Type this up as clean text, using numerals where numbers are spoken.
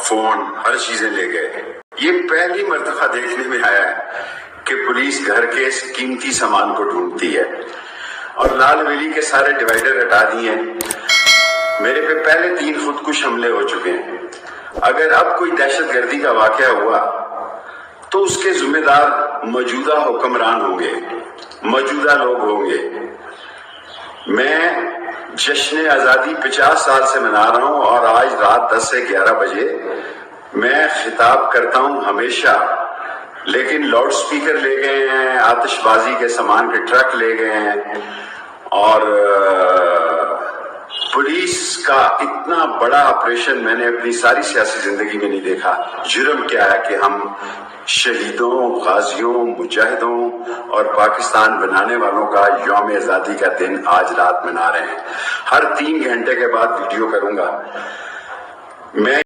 Phone ہر چیزیں لے گئے. یہ پہلی مرتبہ دیکھنے میں آیا ہے کہ پولیس گھر کے قیمتی سامان کو ڈھونڈتی ہے. اور لال ویلی کے سارے ڈیوائیڈر ہٹا دیے. میرے پہ پہلے 3 خودکش حملے ہو چکے ہیں. اگر اب کوئی دہشت گردی کا واقعہ ہوا تو اس کے ذمہ دار موجودہ حکمران ہوں گے، موجودہ لوگ ہوں گے. میں جشن آزادی 50 سال سے منا رہا ہوں اور آج رات 10 سے 11 بجے میں خطاب کرتا ہوں ہمیشہ، لیکن لاؤڈ سپیکر لے گئے ہیں، آتش بازی کے سامان کے ٹرک لے گئے ہیں، اور پولیس کا اتنا بڑا آپریشن میں نے اپنی ساری سیاسی زندگی میں نہیں دیکھا. جرم کیا ہے کہ ہم شہیدوں، غازیوں، مجاہدوں اور پاکستان بنانے والوں کا یوم آزادی کا دن آج رات منا رہے ہیں. ہر 3 گھنٹے کے بعد ویڈیو کروں گا. میں